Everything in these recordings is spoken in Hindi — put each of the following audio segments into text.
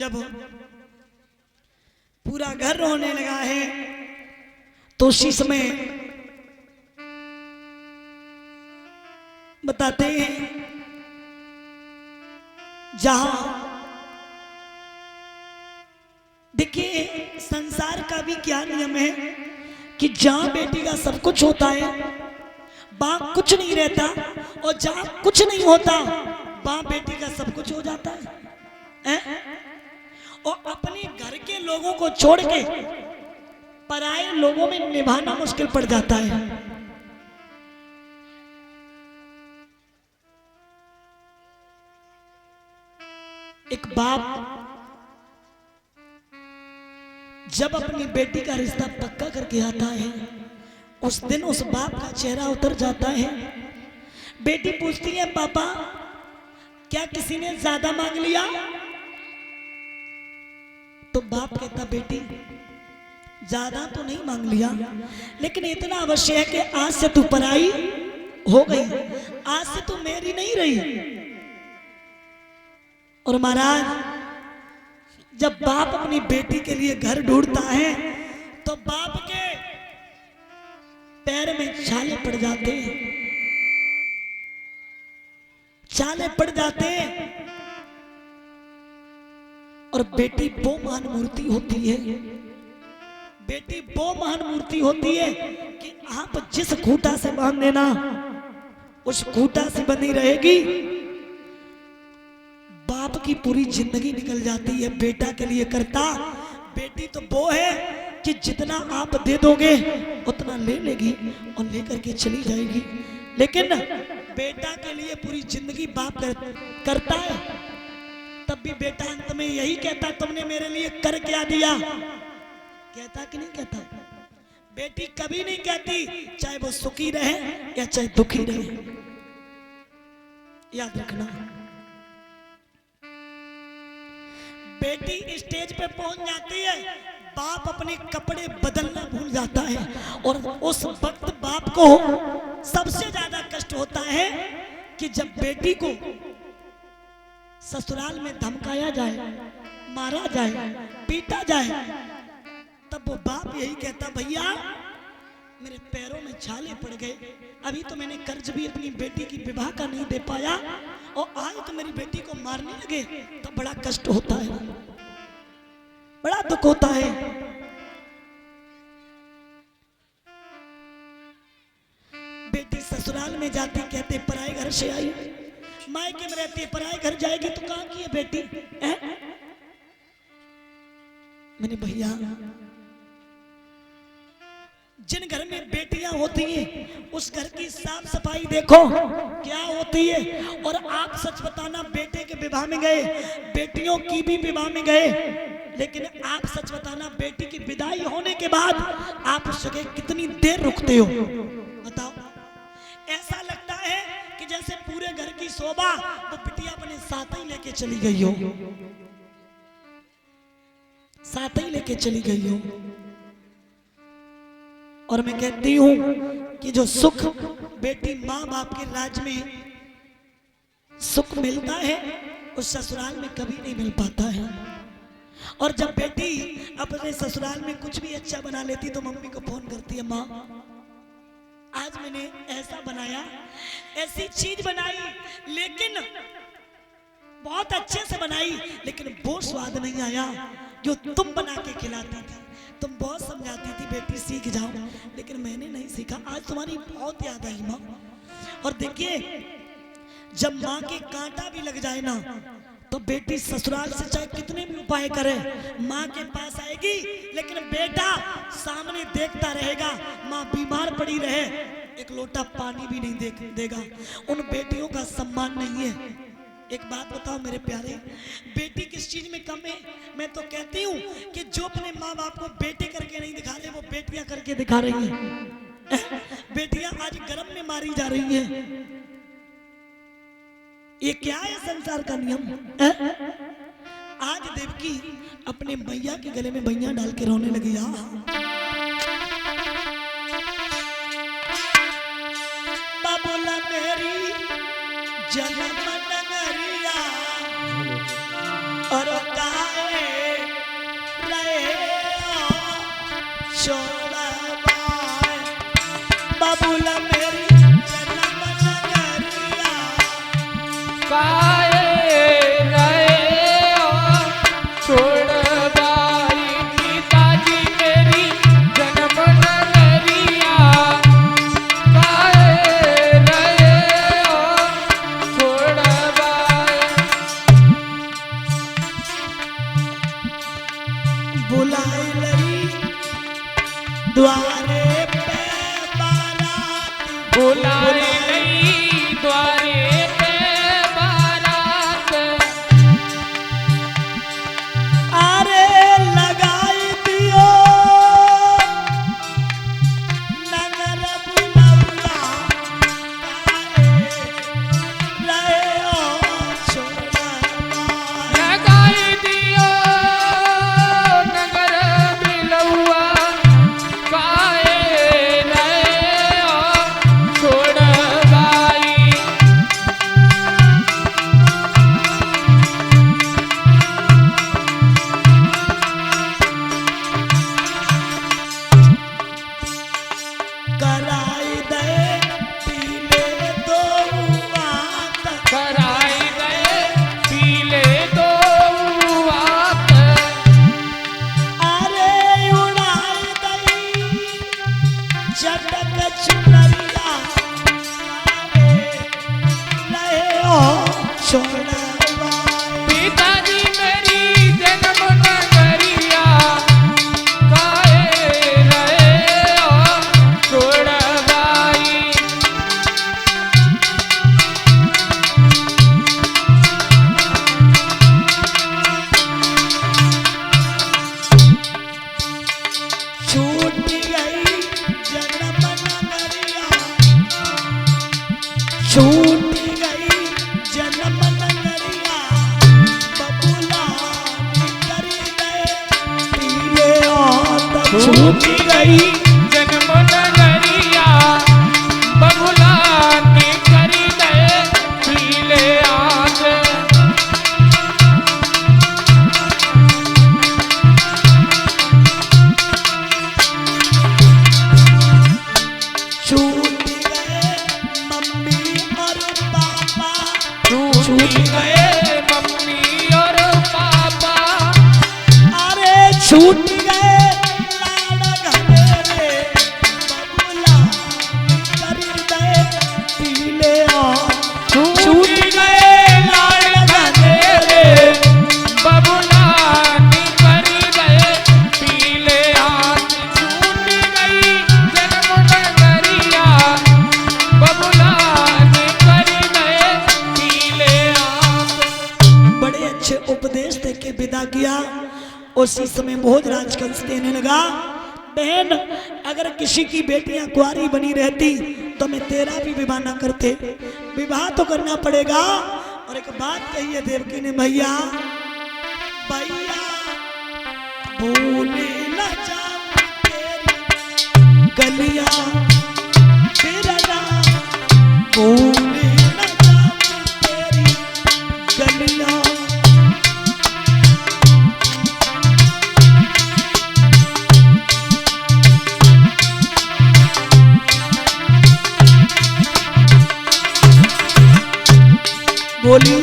जब पूरा घर रोने लगा है तो उसी समय बताते हैं जहां देखिए संसार का भी क्या नियम है कि जहां बेटी का सब कुछ होता है वहां कुछ नहीं रहता, और जहां कुछ नहीं होता वहां बेटी का सब कुछ हो जाता है? और अपने घर के लोगों को छोड़ के पराये लोगों में निभाना मुश्किल पड़ जाता है। एक बाप जब अपनी बेटी का रिश्ता पक्का करके आता है उस दिन उस बाप का चेहरा उतर जाता है। बेटी पूछती है पापा क्या किसी ने ज्यादा मांग लिया? तो बाप कहता बेटी ज्यादा तो नहीं मांग लिया, लेकिन इतना अवश्य है कि आज से तू पराई हो गई, आज से तू मेरी नहीं रही। और महाराज जब बाप अपनी बेटी के लिए घर ढूंढता है तो बाप के पैर में छाले पड़ जाते हैं, छाले पड़ जाते हैं। और बेटी वो महान मूर्ति होती है, बेटी वो महान मूर्ति होती है कि आप जिस खूंटा से बांध देना उस खूंटा से बनी रहेगी। बाप की पूरी जिंदगी निकल जाती है बेटा के लिए करता। बेटी तो वो है कि जितना आप दे दोगे उतना ले लेगी और लेकर के चली जाएगी, लेकिन बेटा के लिए पूरी जिंदगी बाप करता है। तब भी बेटा अंत में यही कहता तुमने मेरे लिए कर क्या दिया? कहता कि नहीं कहता? बेटी कभी नहीं कहती, चाहे वो सुखी रहे या चाहे दुखी रहे, याद रखना। बेटी स्टेज पे पहुंच जाती है, बाप अपने कपड़े बदलना भूल जाता है, और उस वक्त बाप को सबसे ज्यादा कष्ट होता है कि जब बेटी को ससुराल में धमकाया जाए, मारा जाए, पीटा जाए, तब वो बाप यही कहता भैया मेरे पैरों में छाले पड़ गए, अभी तो मैंने कर्ज भी अपनी बेटी की विवाह का नहीं दे पाया और आज तो मेरी बेटी को मारने लगे, तो बड़ा कष्ट होता है, बड़ा दुख होता है। बेटी ससुराल में जाती कहते पराए घर से आई, मायके में रहती है, पराए घर जाएगी तो कहां की है बेटी? मैंने भैया जिन घर में बेटियां होती हैं उस घर की साफ सफाई देखो क्या होती है। और आप सच बताना बेटे के विवाह में गए, बेटियों की भी विवाह में गए, लेकिन आप सच बताना बेटी की विदाई होने के बाद आप उस जगह कितनी देर रुकते हो? बताओ। ऐसा लगता है कि जैसे पूरे घर की शोभा वो बिटिया अपने साथ ही लेके चली गई हो, साथ ही लेके चली गई हो। और मैं कहती हूं कि जो सुख बेटी माँ बाप के राज में सुख मिलता है उस ससुराल में कभी नहीं मिल पाता है। और जब बेटी अपने ससुराल में कुछ भी अच्छा बना लेती तो मम्मी को फोन करती है, माँ आज मैंने ऐसा बनाया, ऐसी चीज बनाई, लेकिन बहुत अच्छे से बनाई, लेकिन वो स्वाद नहीं आया जो तुम बना के खिलाती थी। तुम बहुत समझाती थी बेटी सीख जाओ, लेकिन मैंने नहीं सीखा। आज तुम्हारी बहुत याद आई माँ। और देखिए जब माँ के कांटा भी लग जाए ना तो बेटी ससुराल से चाहे कितने भी उपाय करे माँ के पास आएगी, लेकिन बेटा सामने देखता रहेगा, माँ बीमार पड़ी रहे एक लोटा पानी भी नहीं देगा। उन बेटियों का सम्मान नहीं है। एक बात बताओ मेरे प्यारे, बेटी किस चीज में कम है? मैं तो कहती हूँ कि जो अपने माँ बाप को बेटे करके नहीं दिखा रहे वो बेटियां करके दिखा रही हैं। बेटियां आज गर्म में मारी जा रही हैं। ये क्या है संसार का नियम? आज देवकी अपने मैया के गले में मैया डाल के रोने लगी। बाबूला मेरी जन्म नगरिया और गाए छोड़वाए बबुला मेरी जन्म नगरिया काहे रहे हो छोड़वाई पिताजी मेरी जन्म नगरिया काहे रहे हो छोड़वाई बुलाई लई द्वारे पे बाराती बुलाए गई द्वारे पे बारात अरे लगाई दियो नगर बुलौला काहे रहे हो छोड़वाए लगाई दियो नगर बिलौआ काहे रहे हो छोड़वाई कराई दे पीले दो आत कराई गए पीले दो आत अरे उड़ाई दई चटक चुनरिया काहे रहे हो छोड़वाए पिताजी मेरी जन्म नगरिया काहे रहे हो छोड़वाई छूट गई जन्म नगरिया छूट गई जन्म नगरिया बबुला करी गए पीले और छूट गई जन्म नगरिया बबुला ने करी गए पीले आग छूट गए मम्मी और पापा छूट गए मम्मी और पापा अरे छूट गए लाड़ घनेरे बबुला करी गए पीले और छूट गए लाड़ घनेरे बबुला ने करी गए पीले आग छूट गई जन्म नगरिया बबुला ने करी गए पीले आग बड़े अच्छे उपदेश दे के विदा किया। उसी समय भोजराज कंस कहने लगा, बहन अगर किसी की बेटियां कुंवारी बनी रहती तो मैं तेरा भी विवाह न करते, विवाह तो करना पड़ेगा। और एक बात कही है देवकी ने, भैया भैया भूले न जाऊं तेरी गलियां बिरला, भूले न जाऊं तेरी गलियां। बोली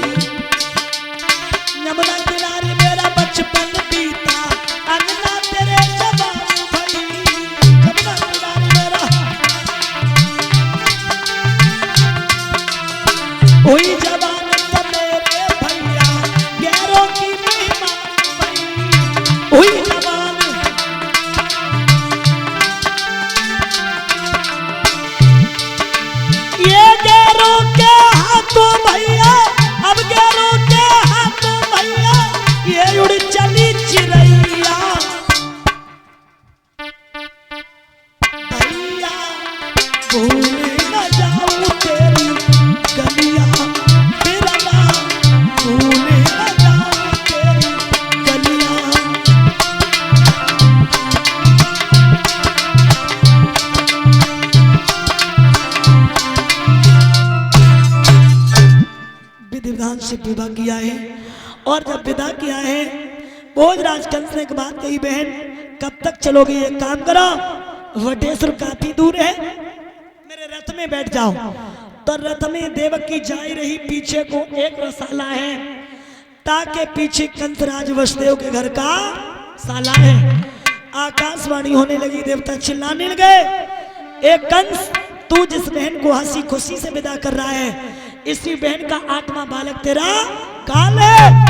यमुना किनारे मेरा बचपन बीता, अंगना तेरे जवान भई। यमुना किनारे मेरा हुई जवान तो मेरे भैया, गैरों की मेहमान भई। हुई जवान ये गैरों के हाथों भैया, अब गैरों के हाथों भैया, ये उड़ चली चिड़ैया। भैया भूले न जाऊं तेरी गलियां बिरला, भूले न जाऊं तेरी गलियां। विधि विधान से विवाह किया है। और जब विदा किया है भोजराज कंस ने एक बात कही, बहन कब तक चलोगे? ये काम करो, वटेश्वर काफी दूर है, मेरे रथ में बैठ जाओ। तो रथ में देवकी जा रही, पीछे को एक रसाला है, ताके पीछे कंसराज वसुदेव के घर का साला है। आकाशवाणी होने लगी, देवता चिल्लाने लगे, एक कंस, तू जिस बहन को हंसी खुशी से विदा कर रहा है, इसी बहन का 8वां बालक तेरा काल है।